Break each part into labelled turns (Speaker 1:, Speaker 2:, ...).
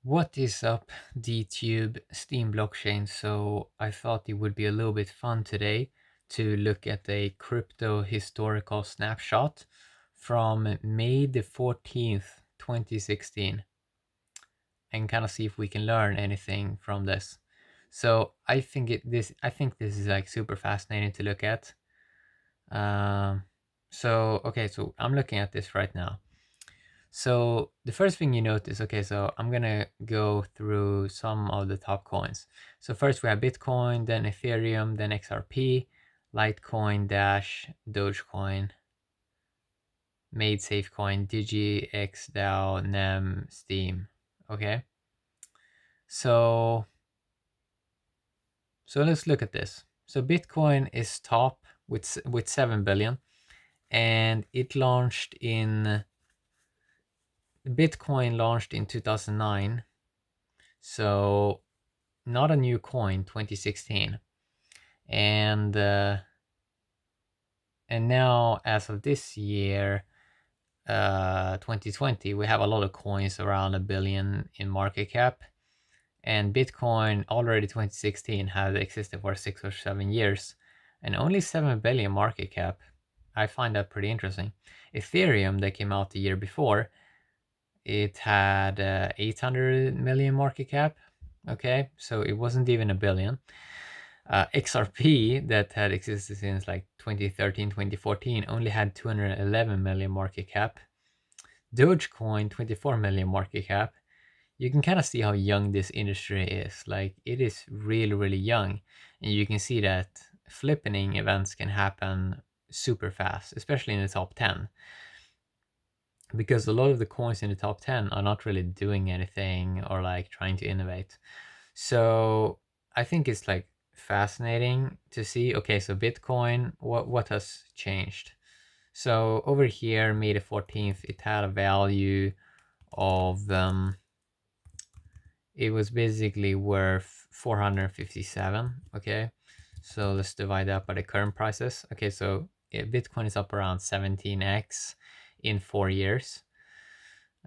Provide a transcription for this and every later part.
Speaker 1: What is up, DTube Steam blockchain? So I thought it would be a little bit fun today to look at a crypto historical snapshot from May the 14th, 2016, and kind of see if we can learn anything from this. So I think this is like super fascinating to look at. Um, so I'm looking at this right now. So the first thing you notice, okay, so I'm gonna go through some of the top coins. So first we have Bitcoin, then Ethereum, then XRP, Litecoin, Dash, Dogecoin, Made Safecoin, Digi, XDAO, NEM, Steam. Okay, so let's look at this. So Bitcoin is top with 7 billion, and it launched in Bitcoin launched in 2009. So not a new coin, 2016, and now as of this year, 2020, we have a lot of coins around a billion in market cap, and Bitcoin already 2016 had existed for 6 or 7 years, and only 7 billion market cap. I find that pretty interesting. Ethereum, that came out the year before, it had 800 million market cap. Okay, so it wasn't even a billion. XRP, that had existed since like 2013, 2014, only had 211 million market cap. Dogecoin, 24 million market cap. You can kind of see how young this industry is. Like, it is really, really young. And you can see that flippening events can happen super fast, especially in the top 10. Because a lot of the coins in the top 10 are not really doing anything or like trying to innovate. So I think it's like fascinating to see. Okay, so Bitcoin, what has changed? So over here, May the 14th, it had a value of it was basically worth 457. Okay, so let's divide that by the current prices. Okay, so Bitcoin is up around 17x in 4 years,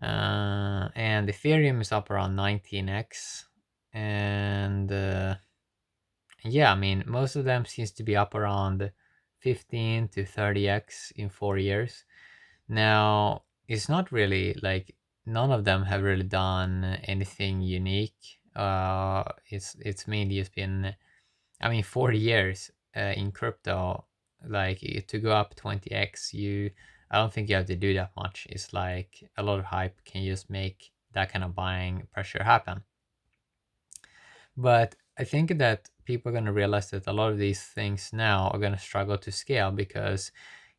Speaker 1: and Ethereum is up around 19x, and yeah, I mean, most of them seems to be up around 15 to 30x in 4 years. Now, it's not really like none of them have really done anything unique. It's mainly just been, I mean, 40 years in crypto, like to go up 20x, I don't think you have to do that much. It's like a lot of hype can just make that kind of buying pressure happen. But I think that people are going to realize that a lot of these things now are going to struggle to scale, because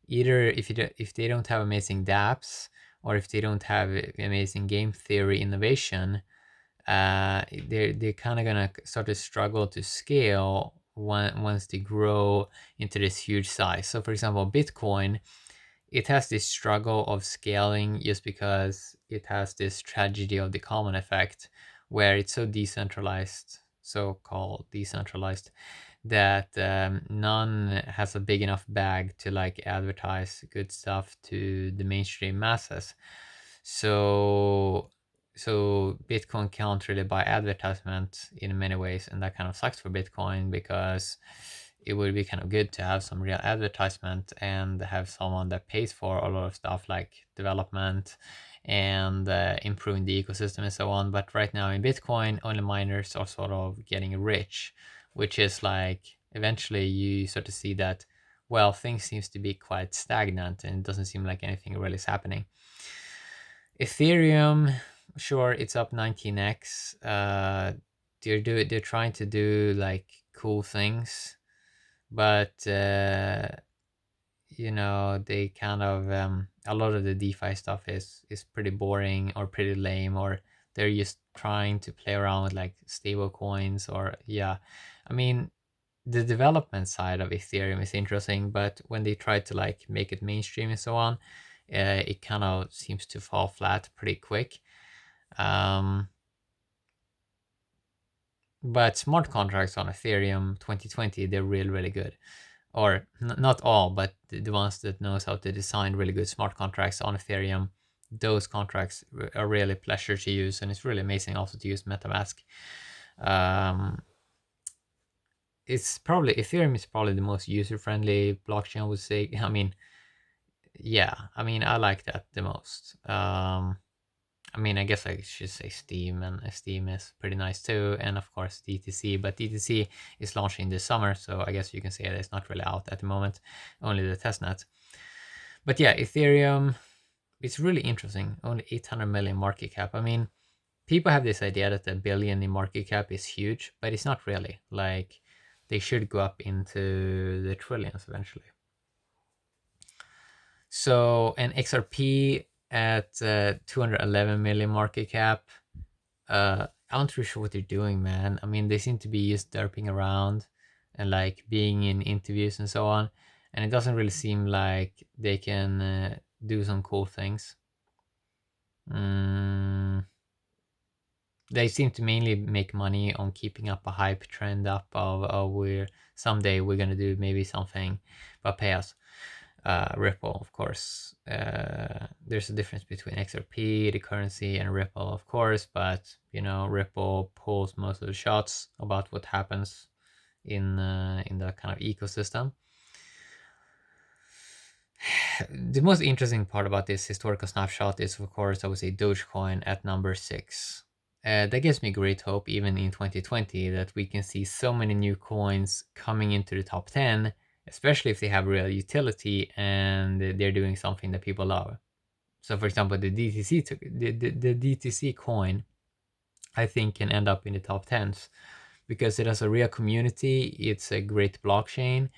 Speaker 1: either if they don't have amazing dApps, or if they don't have amazing game theory innovation, they're kind of going to sort of struggle to scale once they grow into this huge size. So for example, Bitcoin, it has this struggle of scaling just because it has this tragedy of the common effect, where it's so decentralized, so-called decentralized, that none has a big enough bag to like advertise good stuff to the mainstream masses. So Bitcoin can't really buy advertisement in many ways, and that kind of sucks for Bitcoin, because it would be kind of good to have some real advertisement and have someone that pays for a lot of stuff like development and improving the ecosystem and so on. But right now in Bitcoin, only miners are sort of getting rich, which is like eventually you sort of see that, well, things seems to be quite stagnant and it doesn't seem like anything really is happening. Ethereum, sure, it's up 19x. They're trying to do like cool things, but they kind of a lot of the DeFi stuff is pretty boring or pretty lame, or they're just trying to play around with like stable coins, or yeah, I mean, the development side of Ethereum is interesting, but when they try to like make it mainstream and so on, it kind of seems to fall flat pretty quick. But smart contracts on Ethereum 2020, they're really, really good. Or not all, but the ones that knows how to design really good smart contracts on Ethereum, those contracts are really a pleasure to use, and it's really amazing also to use MetaMask. Um, it's probably Ethereum is probably the most user-friendly blockchain, I would say. I mean, yeah, I mean, I like that the most. I mean, I guess I should say Steam, and Steam is pretty nice too, and of course DTC, but DTC is launching this summer, so I guess you can say that it's not really out at the moment, only the testnet. But yeah, Ethereum, it's really interesting. Only 800 million market cap. I mean, people have this idea that a billion in market cap is huge, but it's not really. Like, they should go up into the trillions eventually. So, an XRP at 211 million market cap. I'm not really sure what they're doing, man. I mean, they seem to be just derping around and like being in interviews and so on, and it doesn't really seem like they can do some cool things. Mm, they seem to mainly make money on keeping up a hype trend up of we're someday we're gonna do maybe something, but pay us. Ripple, of course. There's a difference between XRP, the currency, and Ripple, of course, but you know, Ripple pulls most of the shots about what happens in the kind of ecosystem. The most interesting part about this historical snapshot is, of course, I would say Dogecoin at number 6. That gives me great hope, even in 2020, that we can see so many new coins coming into the top 10, especially if they have real utility and they're doing something that people love. So, for example, the the DTC coin, I think, can end up in the top 10s because it has a real community. It's a great blockchain.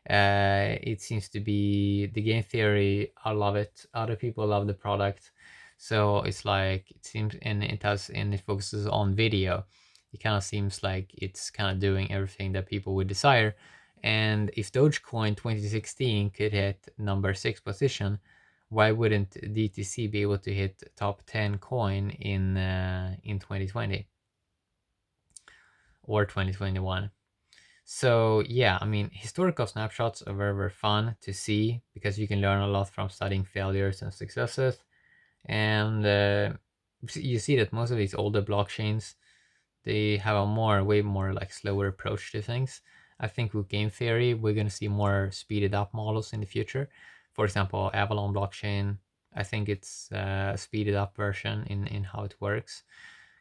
Speaker 1: It seems to be the game theory. I love it. Other people love the product. So it's like it seems, and it focuses on video. It kind of seems like it's kind of doing everything that people would desire. And if Dogecoin 2016 could hit number 6 position, why wouldn't DTC be able to hit top 10 coin in 2020 or 2021? So yeah, I mean, historical snapshots are very, very fun to see because you can learn a lot from studying failures and successes. And you see that most of these older blockchains, they have a way more like slower approach to things. I think with game theory, we're going to see more speeded up models in the future. For example, Avalon blockchain, I think it's a speeded up version in how it works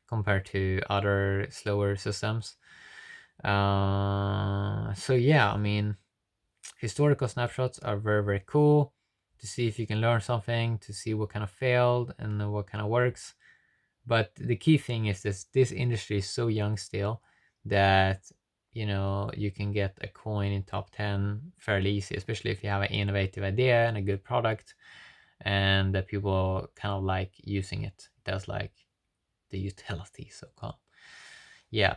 Speaker 1: compared to other slower systems. So yeah, I mean, historical snapshots are very, very cool to see if you can learn something, to see what kind of failed and what kind of works. But the key thing is this industry is so young still that you know you can get a coin in top 10 fairly easy, especially if you have an innovative idea and a good product and that people kind of like using it. That's like the utility, so called. Yeah,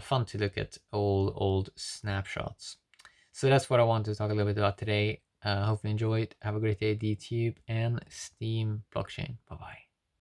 Speaker 1: fun to look at old snapshots. So that's what I wanted to talk a little bit about today. Hope you enjoyed. Have a great day, DTube and Steam blockchain. Bye bye.